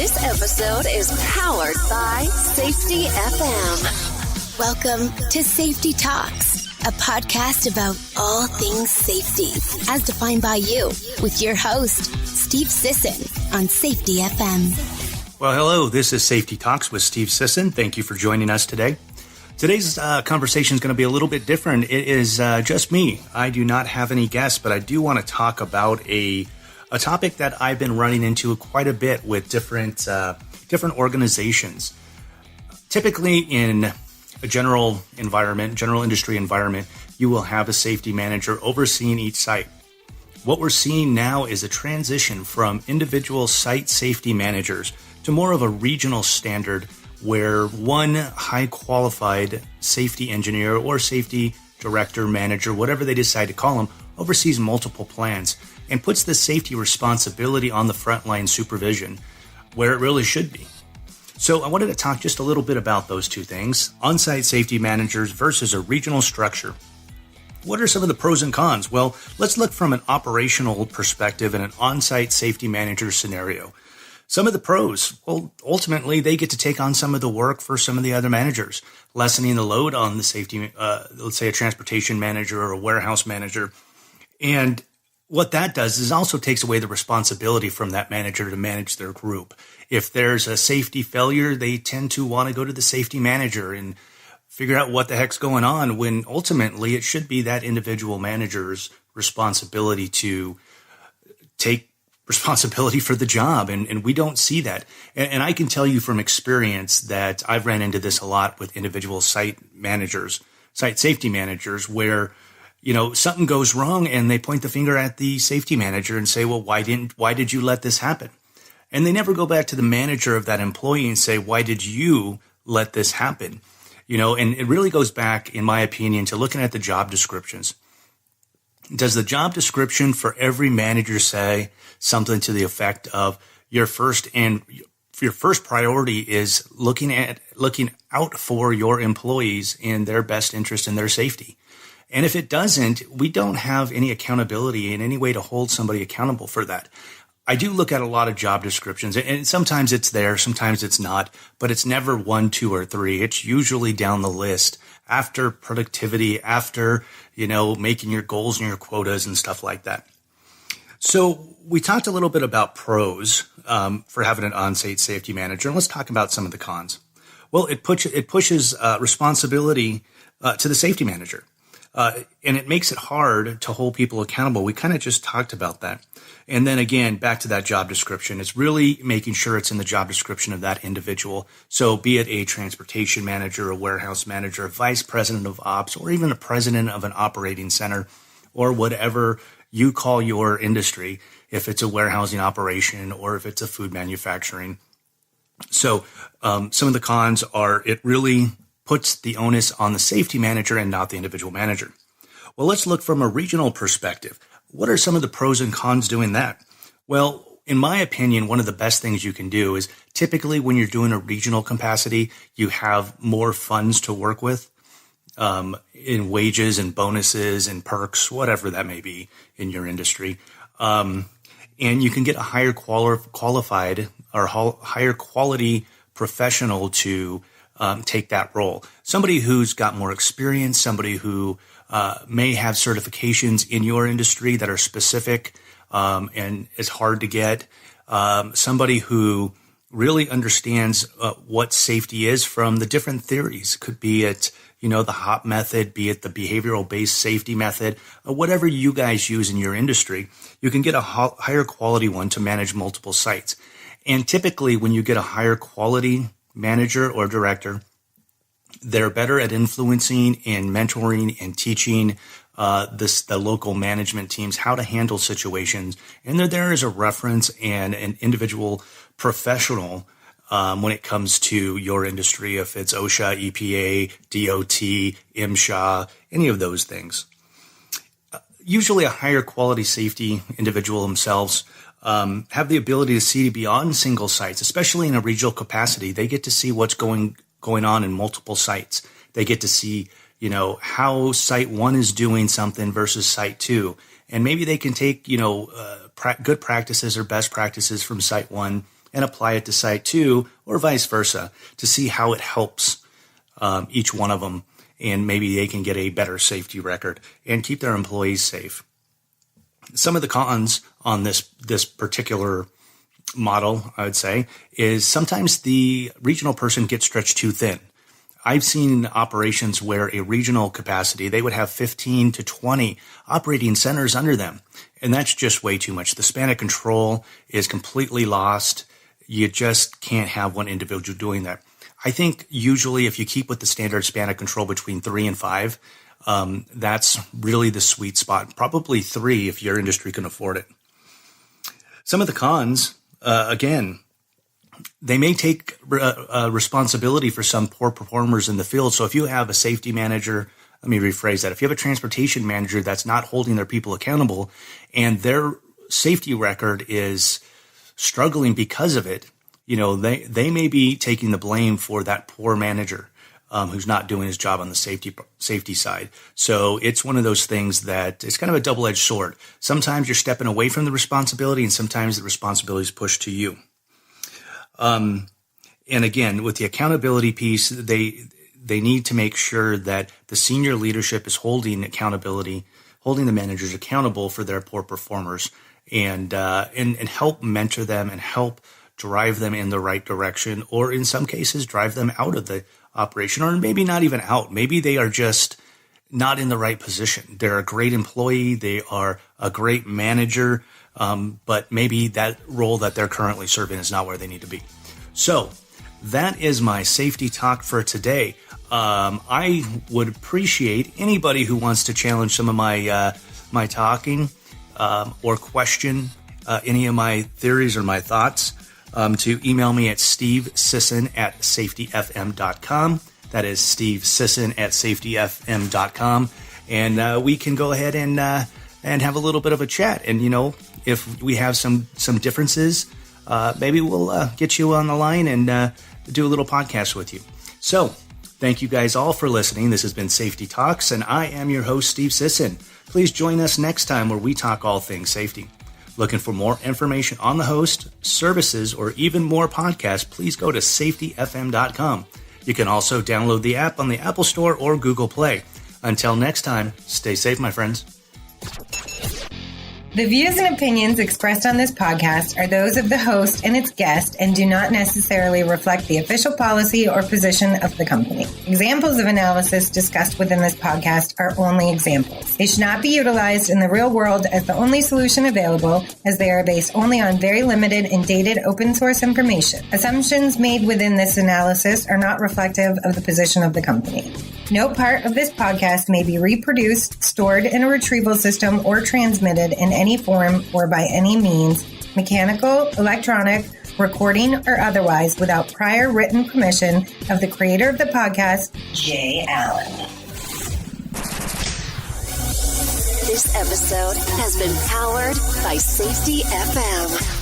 This episode is powered by Safety FM. Welcome to Safety Talks, a podcast about all things safety, as defined by you, with your host, Steve Sisson, on Safety FM. Well, hello, this is Safety Talks with Steve Sisson. Thank you for joining us today. Today's conversation is going to be a little bit different. It is just me. I do not have any guests, but I do want to talk about a topic that I've been running into quite a bit with different organizations. Typically in a general industry environment, you will have a safety manager overseeing each site. What we're seeing now is a transition from individual site safety managers to more of a regional standard where one high qualified safety engineer or safety director, manager, whatever they decide to call them, oversees multiple plans and puts the safety responsibility on the frontline supervision where it really should be. So I wanted to talk just a little bit about those two things, on-site safety managers versus a regional structure. What are some of the pros and cons? Well, let's look from an operational perspective in an on-site safety manager scenario. Some of the pros, well, ultimately, they get to take on some of the work for some of the other managers, lessening the load on the safety, let's say a transportation manager or a warehouse manager. And what that does is also takes away the responsibility from that manager to manage their group. If there's a safety failure, they tend to want to go to the safety manager and figure out what the heck's going on, when ultimately it should be that individual manager's responsibility to take responsibility for the job. And we don't see that. And I can tell you from experience that I've ran into this a lot with individual site safety managers, where something goes wrong and they point the finger at the safety manager and say, well, why did you let this happen? And they never go back to the manager of that employee and say, why did you let this happen? And it really goes back, in my opinion, to looking at the job descriptions. Does the job description for every manager say something to the effect of your first priority is looking out for your employees in their best interest and their safety? And if it doesn't, we don't have any accountability in any way to hold somebody accountable for that. I do look at a lot of job descriptions, and sometimes it's there, sometimes it's not, but it's never 1, 2, or 3. It's usually down the list after productivity, after, making your goals and your quotas and stuff like that. So we talked a little bit about pros for having an on-site safety manager, and let's talk about some of the cons. Well, it pushes responsibility to the safety manager. And it makes it hard to hold people accountable. We kind of just talked about that. And then again, back to that job description, it's really making sure it's in the job description of that individual. So be it a transportation manager, a warehouse manager, a vice president of ops, or even a president of an operating center, or whatever you call your industry, if it's a warehousing operation or if it's a food manufacturing. So some of the cons are it really puts the onus on the safety manager and not the individual manager. Well, let's look from a regional perspective. What are some of the pros and cons doing that? Well, in my opinion, one of the best things you can do is typically when you're doing a regional capacity, you have more funds to work with in wages and bonuses and perks, whatever that may be in your industry. And you can get a higher qualified or higher quality professional to take that role. Somebody who's got more experience, somebody who may have certifications in your industry that are specific and is hard to get. Somebody who really understands what safety is from the different theories. Could be it, the HOP method, be it the behavioral-based safety method, whatever you guys use in your industry. You can get a higher quality one to manage multiple sites. And typically when you get a higher quality manager or director, they're better at influencing and mentoring and teaching the local management teams how to handle situations. And they're there as a reference and an individual professional when it comes to your industry, if it's OSHA, EPA, DOT, MSHA, any of those things. Usually a higher quality safety individual themselves have the ability to see beyond single sites, especially in a regional capacity. They get to see what's going on in multiple sites. They get to see, how site 1 is doing something versus site 2. And maybe they can take, good practices or best practices from site 1 and apply it to site 2 or vice versa to see how it helps each one of them, and maybe they can get a better safety record and keep their employees safe. Some of the cons on this particular model, I would say, is sometimes the regional person gets stretched too thin. I've seen operations where a regional capacity, they would have 15 to 20 operating centers under them. And that's just way too much. The span of control is completely lost. You just can't have one individual doing that. I think usually if you keep with the standard span of control between 3 and 5, that's really the sweet spot. Probably 3 if your industry can afford it. Some of the cons, again, they may take responsibility for some poor performers in the field. So if you have a safety manager, let me rephrase that. If you have a transportation manager that's not holding their people accountable and their safety record is struggling because of it, they may be taking the blame for that poor manager who's not doing his job on the safety side. So it's one of those things that it's kind of a double-edged sword. Sometimes you're stepping away from the responsibility, and sometimes the responsibility is pushed to you. And again, with the accountability piece, they need to make sure that the senior leadership is holding the managers accountable for their poor performers, and help mentor them and help drive them in the right direction, or in some cases drive them out of the operation, or maybe not even out. Maybe they are just not in the right position. They're a great employee. They are a great manager. But maybe that role that they're currently serving is not where they need to be. So that is my safety talk for today. I would appreciate anybody who wants to challenge some of my talking or question any of my theories or my thoughts, to email me at stevesisson@safetyfm.com. That is stevesisson@safetyfm.com. And we can go ahead and have a little bit of a chat. And, if we have some differences, maybe we'll get you on the line and do a little podcast with you. So thank you guys all for listening. This has been Safety Talks, and I am your host, Steve Sisson. Please join us next time where we talk all things safety. Looking for more information on the host, services, or even more podcasts, please go to safetyfm.com. You can also download the app on the Apple Store or Google Play. Until next time, stay safe, my friends. The views and opinions expressed on this podcast are those of the host and its guest and do not necessarily reflect the official policy or position of the company. Examples of analysis discussed within this podcast are only examples. They should not be utilized in the real world as the only solution available, as they are based only on very limited and dated open source information. Assumptions made within this analysis are not reflective of the position of the company. No part of this podcast may be reproduced, stored in a retrieval system, or transmitted in any form or by any means, mechanical, electronic, recording, or otherwise, without prior written permission of the creator of the podcast, Jay Allen. This episode has been powered by Safety FM.